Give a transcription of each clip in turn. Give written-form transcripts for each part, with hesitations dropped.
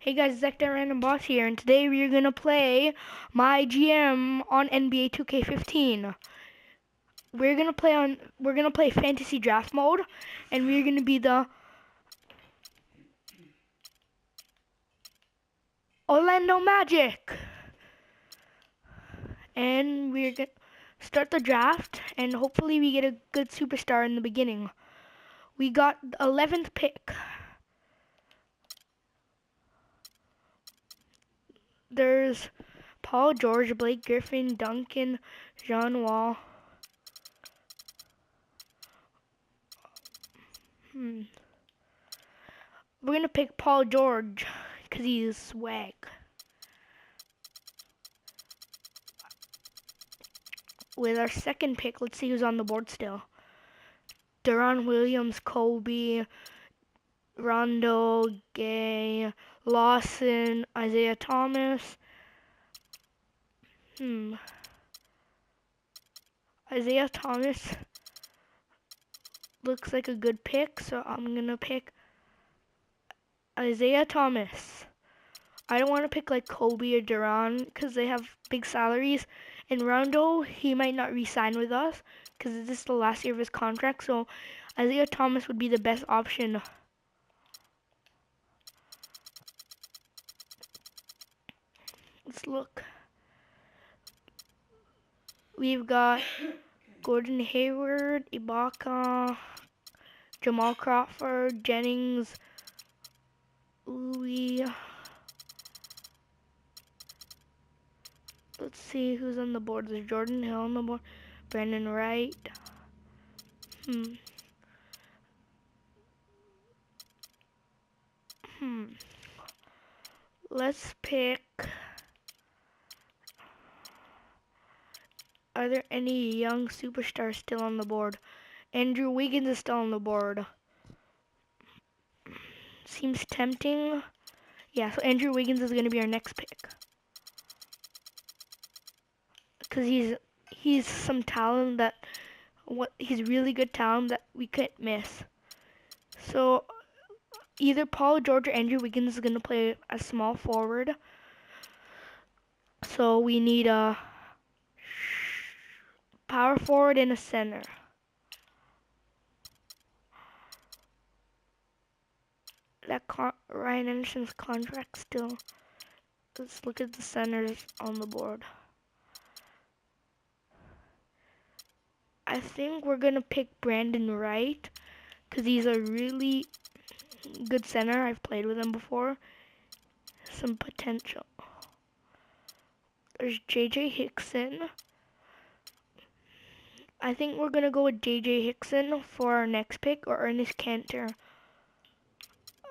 Hey guys, Zach the Random Boss here, and today we're gonna play MyGm on NBA 2K15. We're gonna play fantasy draft mode, and we're gonna be the Orlando Magic. And we're gonna start the draft, and hopefully we get a good superstar in the beginning. We got the 11th pick. There's Paul George, Blake Griffin, Duncan, John Wall. We're gonna pick Paul George because he's swag. With our second pick, let's see who's on the board still. Deron Williams, Kobe, Rondo, Gay, Lawson, Isaiah Thomas. Isaiah Thomas looks like a good pick, so I'm gonna pick Isaiah Thomas. I don't want to pick like Kobe or Deron because they have big salaries. And Rondo, he might not re-sign with us because this is the last year of his contract. So Isaiah Thomas would be the best option. Let's look. We've got Gordon Hayward, Ibaka, Jamal Crawford, Jennings, Louis. Let's see who's on the board. There's Jordan Hill on the board, Brandon Wright. Let's pick. Are there any young superstars still on the board? Andrew Wiggins is still on the board. Seems tempting. Yeah, so Andrew Wiggins is going to be our next pick. Because he's some talent that, he's really good talent that we couldn't miss. So either Paul George or Andrew Wiggins is going to play a small forward. So we need a power forward and a center. Ryan Anderson's contract still. Let's look at the centers on the board. I think we're gonna pick Brandon Wright because he's a really good center. I've played with him before. Some potential. There's JJ Hickson. I think we're gonna go with JJ Hickson for our next pick, or Ernest Cantor.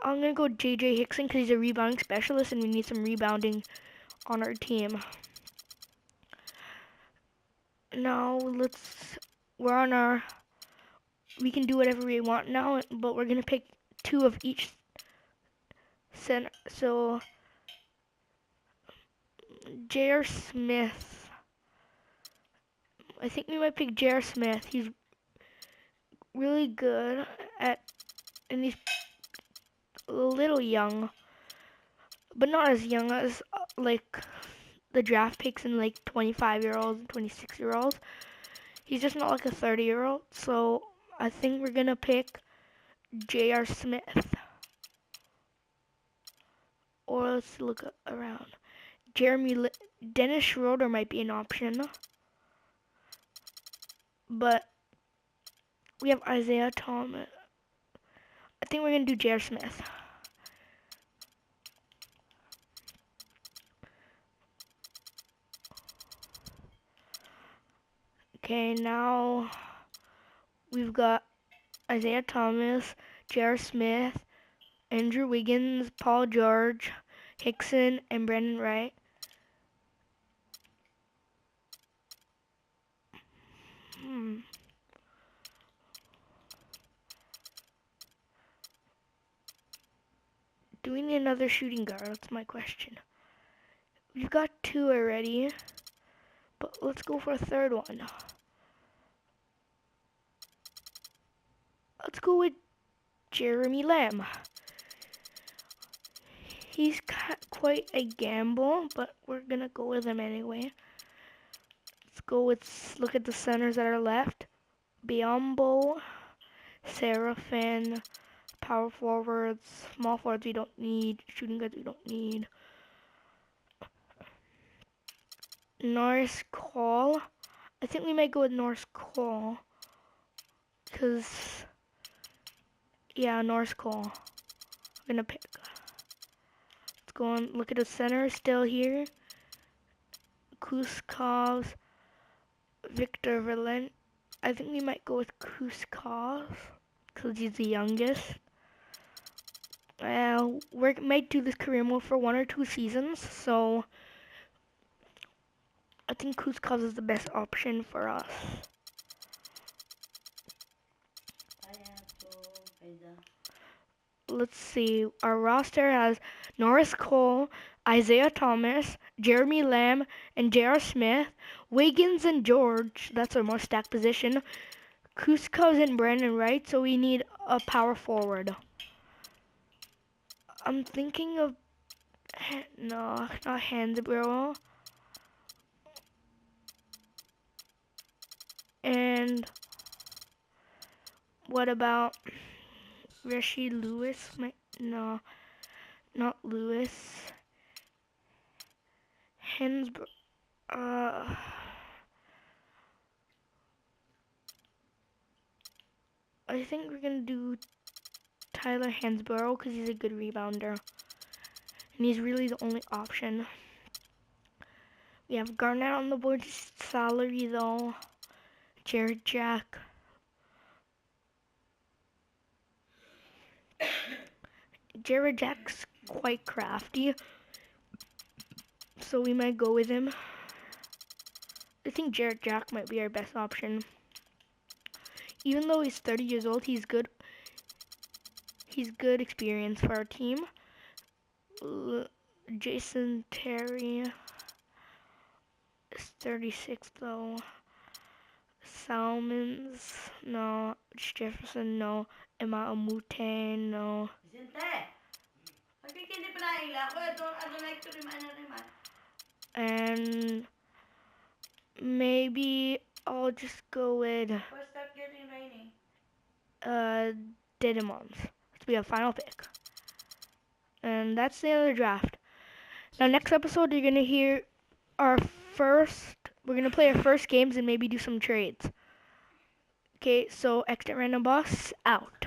I'm gonna go with JJ Hickson because he's a rebounding specialist and we need some rebounding on our team. Now we can do whatever we want now, but we're gonna pick two of each center. So J.R. Smith. I think we might pick J.R. Smith. He's really good and he's a little young, but not as young as like the draft picks in like 25-year-olds and 26-year-olds. He's just not like a 30-year-old. So I think we're gonna pick J.R. Smith. Or let's look around. Dennis Schroeder might be an option. But we have Isaiah Thomas. I think we're gonna do J.R. Smith. Okay, now we've got Isaiah Thomas, J.R. Smith, Andrew Wiggins, Paul George, Hickson, and Brandon Wright. Do we need another shooting guard? That's my question. We've got two already, but let's go for a third one. Let's go with Jeremy Lamb. He's quite a gamble, but we're gonna go with him anyway. Look at the centers that are left. Biombo, Seraphin, power forwards, small forwards we don't need, shooting guards we don't need. Norris Cole. I think we might go with Norris Cole. Because, yeah, Norris Cole. I'm gonna pick. Let's go and look at the center still here. Kuskov, Victor Verlin. I think we might go with Kuskov because he's the youngest. We might do this career mode for 1 or 2 seasons, so I think Kuskov is the best option for us. Let's see. Our roster has Norris Cole, Isaiah Thomas, Jeremy Lamb, and J.R. Smith, Wiggins and George. That's our most stacked position. Kuskov and Brandon Wright, so we need a power forward. I'm thinking of... No, not Hansborough. And what about Rishi Lewis? No, not Lewis. Hansborough. I think we're gonna do Tyler Hansborough because he's a good rebounder. And he's really the only option. We have Garnett on the board, salary though. Jared Jack. Jared Jack's quite crafty, so we might go with him. I think Jared Jack might be our best option. Even though he's 30 years old, he's good. He's good experience for our team. Jason Terry is 36 though. Salmons, no. Jefferson, no. Emma Amute, no. And maybe I'll just go with Didimons to be a final pick. And that's the end of the draft. Now next episode you're gonna hear we're gonna play our first games and maybe do some trades. Okay, so Extra Random Boss out.